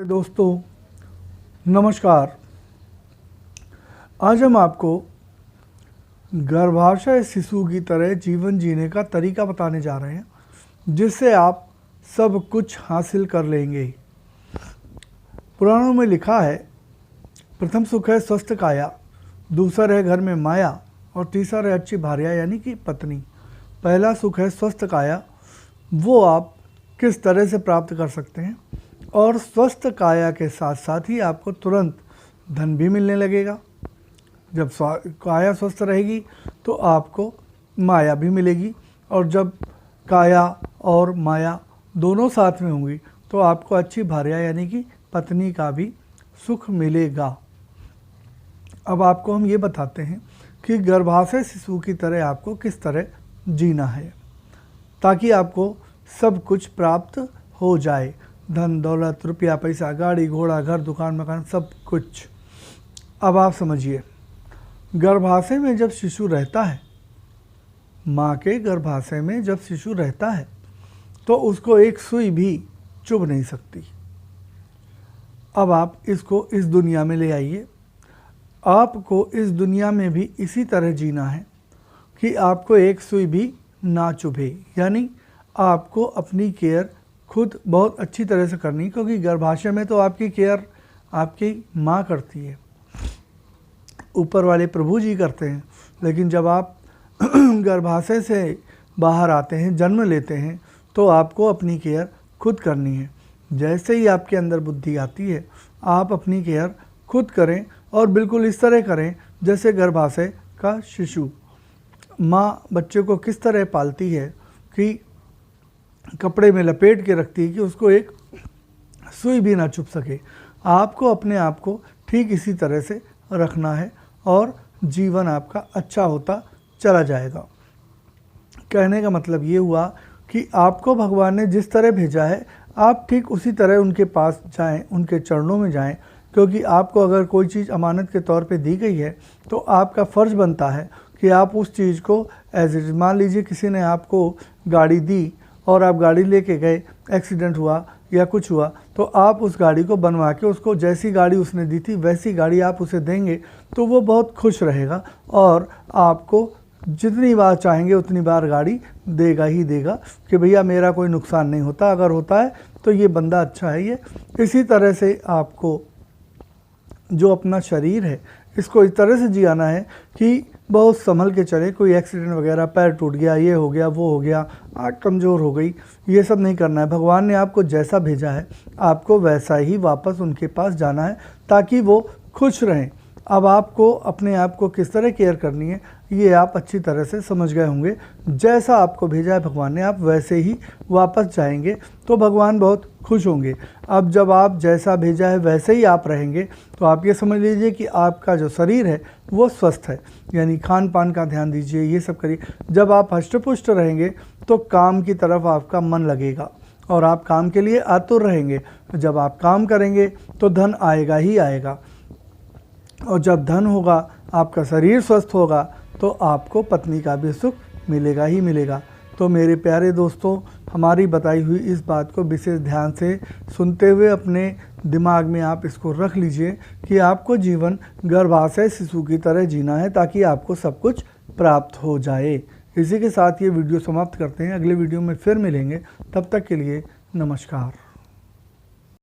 दोस्तों नमस्कार। आज हम आपको गर्भाशय शिशु की तरह जीवन जीने का तरीका बताने जा रहे हैं, जिससे आप सब कुछ हासिल कर लेंगे। पुराणों में लिखा है, प्रथम सुख है स्वस्थ काया, दूसरा है घर में माया और तीसरा है अच्छी भार्या यानी कि पत्नी। पहला सुख है स्वस्थ काया, वो आप किस तरह से प्राप्त कर सकते हैं, और स्वस्थ काया के साथ साथ ही आपको तुरंत धन भी मिलने लगेगा। जब काया स्वस्थ रहेगी तो आपको माया भी मिलेगी, और जब काया और माया दोनों साथ में होंगी तो आपको अच्छी भार्या यानी कि पत्नी का भी सुख मिलेगा। अब आपको हम ये बताते हैं कि गर्भाशय शिशु की तरह आपको किस तरह जीना है ताकि आपको सब कुछ प्राप्त हो जाए। धन दौलत, रुपया पैसा, गाड़ी घोड़ा, घर दुकान मकान, सब कुछ। अब आप समझिए, गर्भाशय में जब शिशु रहता है, माँ के गर्भाशय में जब शिशु रहता है तो उसको एक सुई भी चुभ नहीं सकती। अब आप इसको इस दुनिया में ले आइए। आपको इस दुनिया में भी इसी तरह जीना है कि आपको एक सुई भी ना चुभे, यानी आपको अपनी केयर खुद बहुत अच्छी तरह से करनी, क्योंकि गर्भाशय में तो आपकी केयर आपकी माँ करती है, ऊपर वाले प्रभु जी करते हैं। लेकिन जब आप गर्भाशय से बाहर आते हैं, जन्म लेते हैं, तो आपको अपनी केयर खुद करनी है। जैसे ही आपके अंदर बुद्धि आती है, आप अपनी केयर खुद करें, और बिल्कुल इस तरह करें जैसे गर्भाशय का शिशु। माँ बच्चे को किस तरह पालती है कि कपड़े में लपेट के रखती है कि उसको एक सुई भी ना चुभ सके। आपको अपने आप को ठीक इसी तरह से रखना है और जीवन आपका अच्छा होता चला जाएगा। कहने का मतलब ये हुआ कि आपको भगवान ने जिस तरह भेजा है, आप ठीक उसी तरह उनके पास जाएं, उनके चरणों में जाएं, क्योंकि आपको अगर कोई चीज़ अमानत के तौर पे दी गई है तो आपका फ़र्ज़ बनता है कि आप उस चीज़ को एज इट, मान लीजिए किसी ने आपको गाड़ी दी और आप गाड़ी लेके गए, एक्सीडेंट हुआ या कुछ हुआ, तो आप उस गाड़ी को बनवा के उसको जैसी गाड़ी उसने दी थी वैसी गाड़ी आप उसे देंगे तो वो बहुत खुश रहेगा, और आपको जितनी बार चाहेंगे उतनी बार गाड़ी देगा ही देगा कि भैया मेरा कोई नुकसान नहीं होता, अगर होता है तो ये बंदा अच्छा है। ये इसी तरह से आपको जो अपना शरीर है इसको इस तरह से जियाना है कि बहुत संभल के चले। कोई एक्सीडेंट वगैरह, पैर टूट गया, ये हो गया, वो हो गया, आँख कमज़ोर हो गई, ये सब नहीं करना है। भगवान ने आपको जैसा भेजा है आपको वैसा ही वापस उनके पास जाना है ताकि वो खुश रहें। अब आपको अपने आप को किस तरह केयर करनी है ये आप अच्छी तरह से समझ गए होंगे। जैसा आपको भेजा है भगवान ने, आप वैसे ही वापस जाएंगे तो भगवान बहुत खुश होंगे। अब जब आप जैसा भेजा है वैसे ही आप रहेंगे तो आप ये समझ लीजिए कि आपका जो शरीर है वो स्वस्थ है, यानी खान पान का ध्यान दीजिए, ये सब करिए। जब आप हष्ट-पुष्ट रहेंगे तो काम की तरफ आपका मन लगेगा और आप काम के लिए आतुर रहेंगे। जब आप काम करेंगे तो धन आएगा ही आएगा, और जब धन होगा, आपका शरीर स्वस्थ होगा, तो आपको पत्नी का भी सुख मिलेगा ही मिलेगा। तो मेरे प्यारे दोस्तों, हमारी बताई हुई इस बात को विशेष ध्यान से सुनते हुए अपने दिमाग में आप इसको रख लीजिए कि आपको जीवन गर्भाशय शिशु की तरह जीना है ताकि आपको सब कुछ प्राप्त हो जाए। इसी के साथ ये वीडियो समाप्त करते हैं। अगले वीडियो में फिर मिलेंगे, तब तक के लिए नमस्कार।